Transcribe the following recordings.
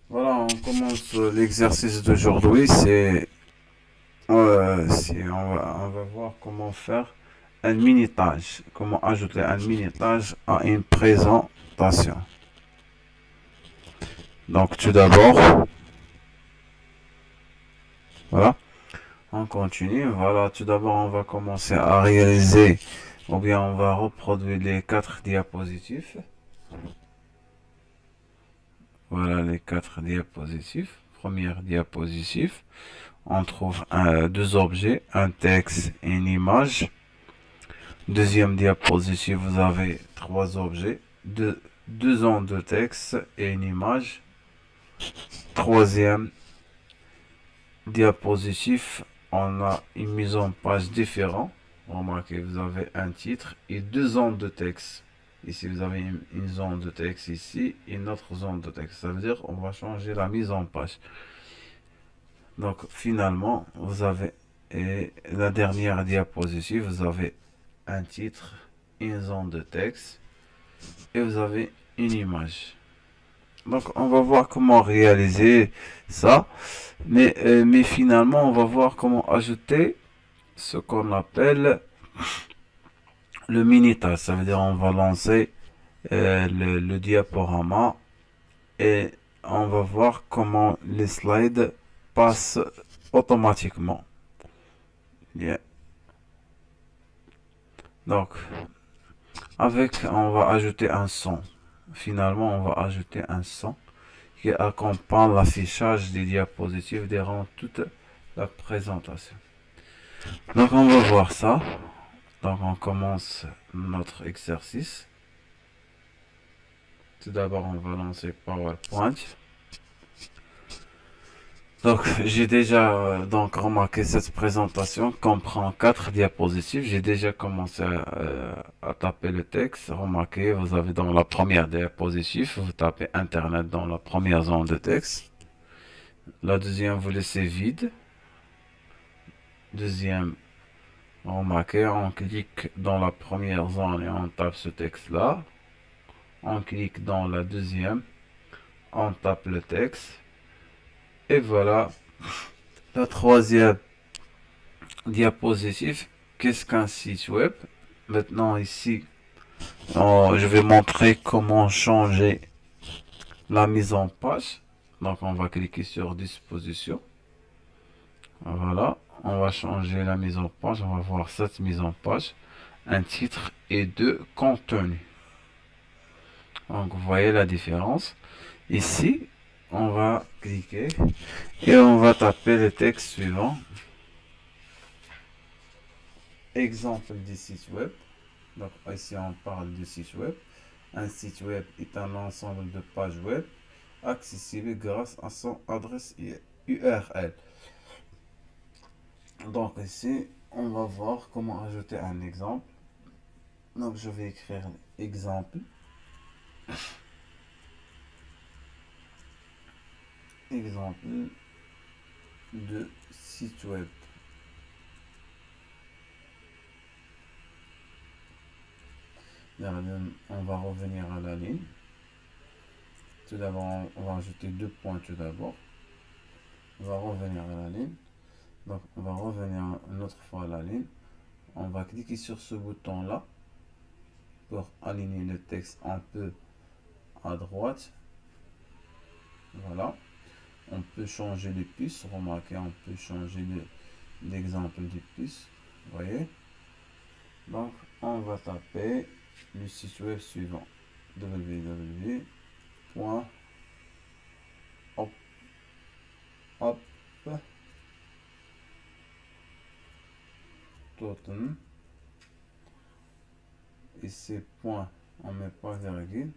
Voilà, on commence l'exercice d'aujourd'hui. On va voir comment faire un mini-tâche, comment ajouter un mini-tâche à une présentation. Donc, tout d'abord, voilà, on continue. Voilà, tout d'abord, on va commencer à réaliser, ou bien on va reproduire les 4 diapositives. Voilà les 4 diapositives. Première diapositive, on trouve deux objets, un texte et une image. Deuxième diapositive, vous avez 3 objets, deux ondes de texte et une image. Troisième diapositive, on a une mise en page différente. Remarquez, vous avez un titre et deux ondes de texte. Ici, vous avez une zone de texte ici et une autre zone de texte. Ça veut dire qu'on va changer la mise en page. Donc, finalement, vous avez la dernière diapositive, vous avez un titre, une zone de texte et vous avez une image. Donc on va voir comment réaliser ça, mais finalement on va voir comment ajouter ce qu'on appelle le mini-tâche. Ça veut dire on va lancer le diaporama et on va voir comment les slides passent automatiquement. Yeah. Donc on va ajouter un son. Finalement on va ajouter un son qui accompagne l'affichage des diapositives durant toute la présentation. Donc on va voir ça. Donc on commence notre exercice. Tout d'abord on va lancer PowerPoint. Donc j'ai déjà remarqué cette présentation comprend 4 diapositives. J'ai déjà commencé à taper le texte. Remarquez, vous avez dans la première diapositive, vous tapez Internet dans la première zone de texte. La deuxième, vous laissez vide. Deuxième, remarquez, on clique dans la première zone et on tape ce texte-là. On clique dans la deuxième, on tape le texte. Et voilà la troisième diapositive. Qu'est-ce qu'un site web? Maintenant ici, je vais montrer comment changer la mise en page. Donc on va cliquer sur disposition. Voilà, on va changer la mise en page. On va voir cette mise en page. Un titre et deux contenus. Donc vous voyez la différence. Ici, on va cliquer et on va taper le texte suivant. Exemple du site web. Donc ici on parle du site web. Un site web est un ensemble de pages web accessible grâce à son adresse URL. Donc ici, on va voir comment ajouter un exemple. Donc je vais écrire exemple. Exemple de site web. On va revenir à la ligne. Tout d'abord, on va ajouter 2 points tout d'abord. On va revenir à la ligne. Donc, on va revenir une autre fois à la ligne. On va cliquer sur ce bouton-là pour aligner le texte un peu à droite. Voilà. On peut changer les puces. Remarquez, on peut changer l'exemple des puces. Vous voyez? Donc, on va taper le site web suivant. www.hop Totten. Ici, point, on met pas virgule.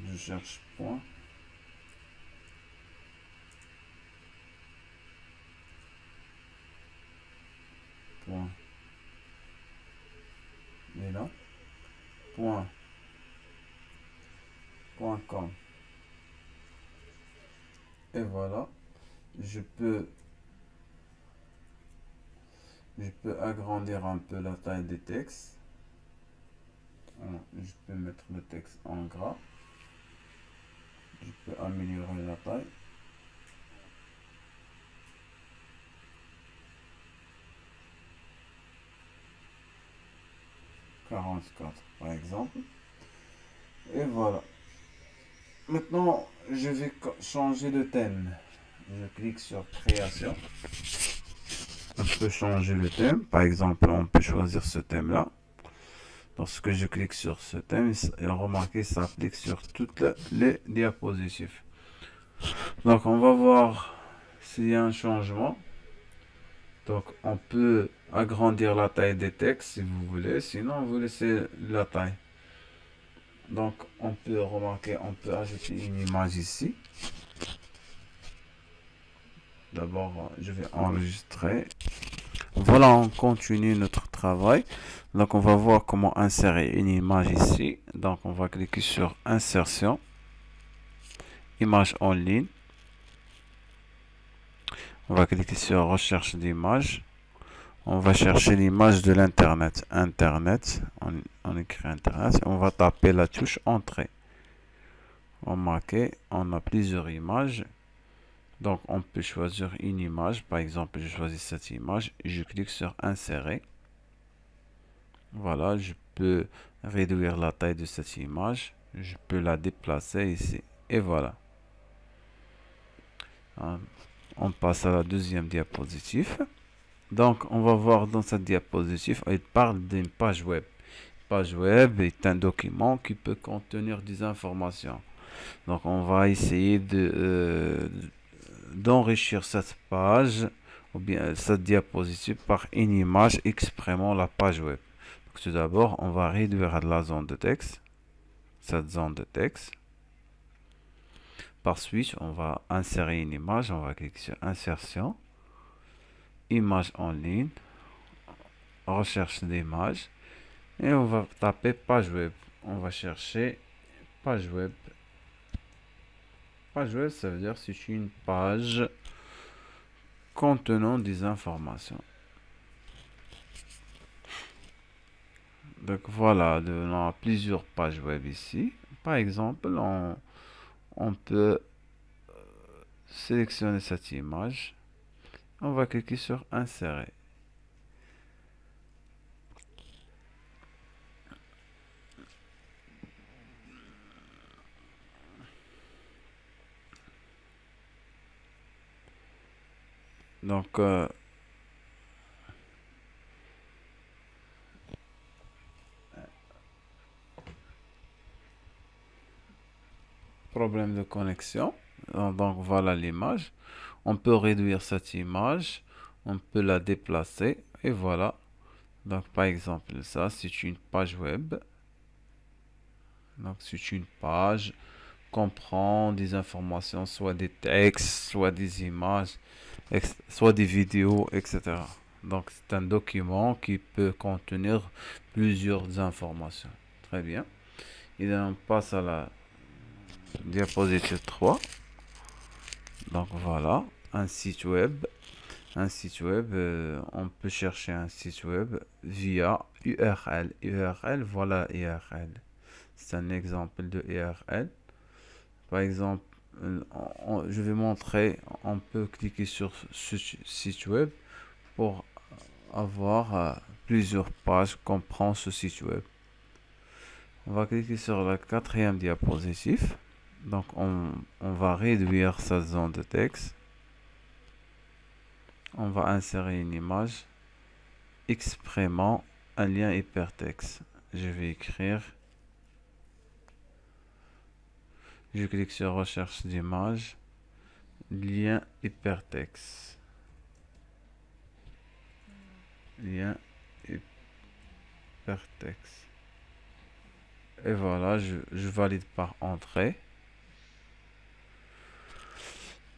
Je cherche point. Point. Et là. Point. Point com. Et voilà. Je peux Je peux agrandir un peu la taille des textes. Je peux mettre le texte en gras. Je peux améliorer la taille. 44 par exemple. Et voilà. Maintenant, je vais changer de thème. Je clique sur création. On peut changer le thème. Par exemple, on peut choisir ce thème-là. Lorsque je clique sur ce thème, remarquez, ça s'applique sur toutes les diapositives. Donc, on va voir s'il y a un changement. Donc, on peut agrandir la taille des textes si vous voulez. Sinon, vous laissez la taille. Donc, on peut remarquer, on peut ajouter une image ici. D'abord, je vais enregistrer. Voilà, on continue notre travail. Donc, on va voir comment insérer une image ici. Donc, on va cliquer sur Insertion, Image en ligne. On va cliquer sur Recherche d'image. On va chercher l'image de l'Internet. Internet, on écrit Internet. On va taper la touche Entrée. Remarquez, on a plusieurs images. Donc, on peut choisir une image. Par exemple, je choisis cette image et je clique sur Insérer. Voilà, je peux réduire la taille de cette image. Je peux la déplacer ici. Et voilà. On passe à la deuxième diapositive. Donc, on va voir dans cette diapositive, il parle d'une page web. Page web est un document qui peut contenir des informations. Donc, on va essayer d'enrichir cette page ou bien cette diapositive par une image exprimant la page web. Donc, tout d'abord, on va réduire la zone de texte, cette zone de texte. Par suite, on va insérer une image. On va cliquer sur Insertion, Image en ligne, Recherche d'image. Et on va taper page web. On va chercher page web. Page web, ça veut dire c'est une page contenant des informations. Donc voilà, on a plusieurs pages web ici. Par exemple, on peut sélectionner cette image. On va cliquer sur Insérer. Donc, problème de connexion. Donc, voilà l'image. On peut réduire cette image. On peut la déplacer. Et voilà. Donc, par exemple, ça, c'est une page web. Donc, c'est une page comprend des informations, soit des textes, soit des images, soit des vidéos, etc. Donc, c'est un document qui peut contenir plusieurs informations. Très bien. Et là, on passe à la diapositive 3. Donc, voilà, un site web. Un site web, on peut chercher un site web via URL. URL, voilà URL. C'est un exemple de URL. Par exemple, je vais montrer, on peut cliquer sur ce site web pour avoir plusieurs pages comprend ce site web. On va cliquer sur la quatrième diapositive. Donc, on va réduire sa zone de texte. On va insérer une image exprimant un lien hypertexte. Je vais écrire. Je clique sur recherche d'image, lien hypertexte. Lien hypertexte. Et voilà, je valide par entrée.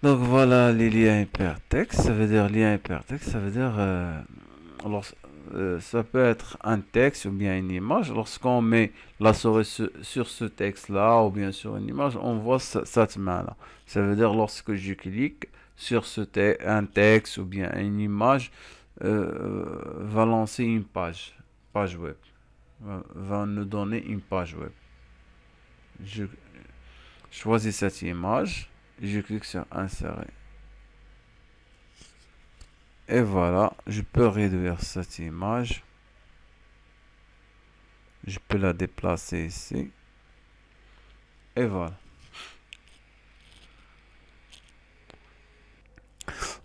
Donc voilà les liens hypertexte. Ça veut dire lien hypertexte, ça veut dire ça peut être un texte ou bien une image. Lorsqu'on met la souris sur ce texte-là ou bien sur une image, on voit cette main-là. Ça veut dire lorsque je clique sur un texte ou bien une image, va lancer une page web, va nous donner une page web. Je choisis cette image, je clique sur insérer. Et voilà, je peux réduire cette image. Je peux la déplacer ici. Et voilà.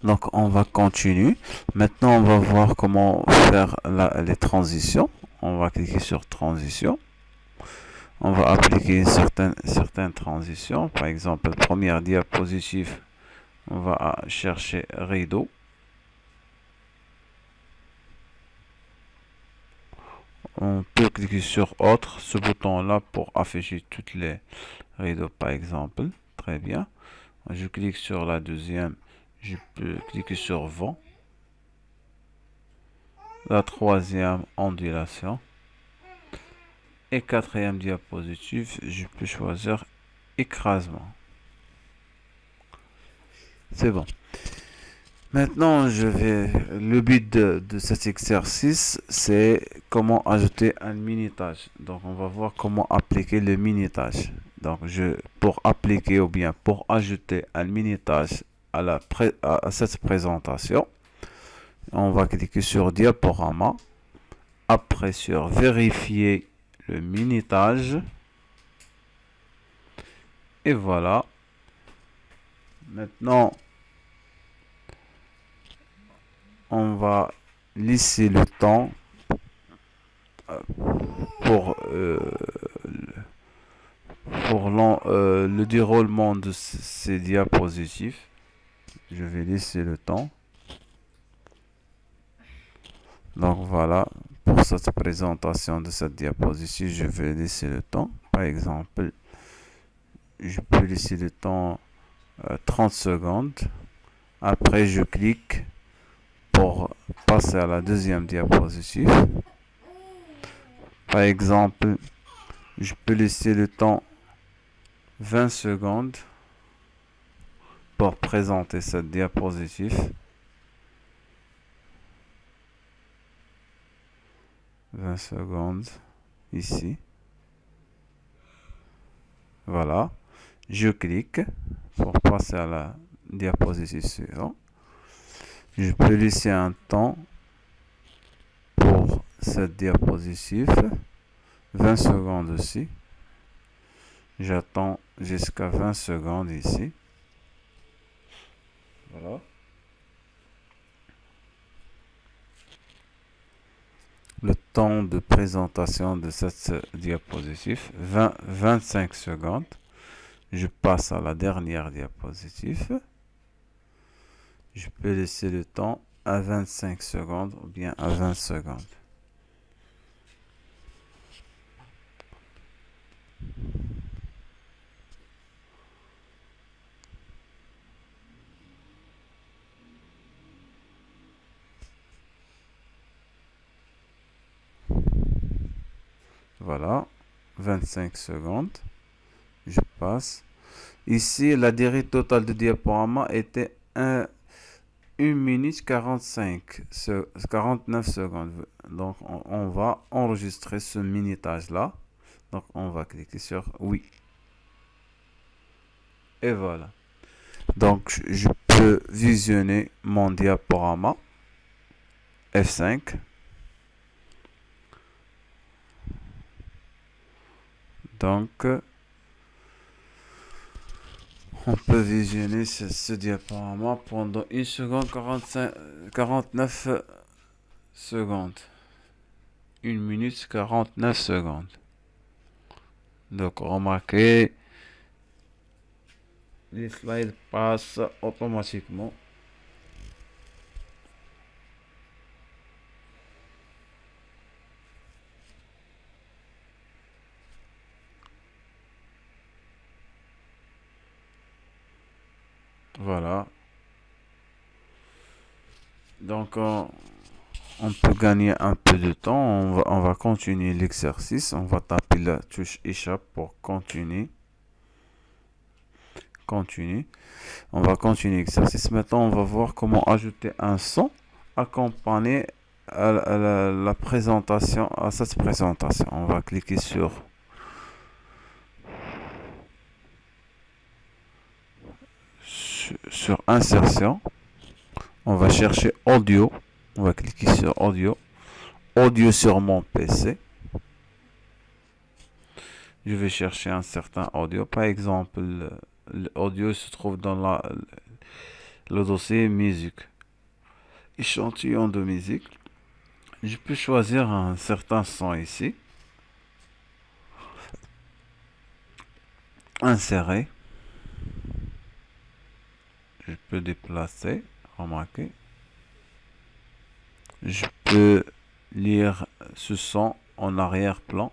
Donc on va continuer. Maintenant on va voir comment faire les transitions. On va cliquer sur transition. On va appliquer certaines transitions. Par exemple, première diapositive, on va chercher rideau. On peut cliquer sur autre, ce bouton là pour afficher toutes les rideaux par exemple. Très bien. Je clique sur la deuxième, je peux cliquer sur vent. La troisième, ondulation. Et quatrième diapositive, je peux choisir écrasement. C'est bon. Maintenant, le but de cet exercice, c'est comment ajouter un minutage. Donc, on va voir comment appliquer le minutage. Donc, pour appliquer ou bien pour ajouter un minutage à cette présentation, on va cliquer sur diaporama. Après, sur vérifier le minutage. Et voilà. Maintenant, on va laisser le temps pour le déroulement de ces diapositives. Je vais laisser le temps. Donc voilà, pour cette présentation de cette diapositive, je vais laisser le temps. Par exemple, je peux laisser le temps 30 secondes. Après, je clique pour passer à la deuxième diapositive. Par exemple, je peux laisser le temps 20 secondes pour présenter cette diapositive. 20 secondes ici. Voilà. Je clique pour passer à la diapositive suivante. Je peux laisser un temps pour cette diapositive. 20 secondes aussi. J'attends jusqu'à 20 secondes ici. Voilà. Le temps de présentation de cette diapositive, 25 secondes. Je passe à la dernière diapositive. Je peux laisser le temps à 25 secondes ou bien à 20 secondes. Voilà, 25 secondes. Je passe. Ici, la durée totale de diaporama était 1 minute 49 secondes. Donc, on va enregistrer ce minutage là. Donc, on va cliquer sur oui. Et voilà. Donc, je peux visionner mon diaporama F5. Donc, on peut visionner ce diaporama pendant 1 seconde 49 secondes. 1 minute 49 secondes. Donc, remarquez, les slides passent automatiquement. Voilà. Donc, on peut gagner un peu de temps. On va continuer l'exercice. On va taper la touche échappe pour continuer. On va continuer l'exercice. Maintenant, on va voir comment ajouter un son accompagner la présentation, à cette présentation. On va cliquer sur insertion. On va chercher audio. On va cliquer sur audio. Audio sur mon PC. Je vais chercher un certain audio. Par exemple, l'audio se trouve dans le dossier musique. Échantillon de musique. Je peux choisir un certain son ici. Insérer. Je peux déplacer. Remarquez. Je peux lire ce son en arrière-plan.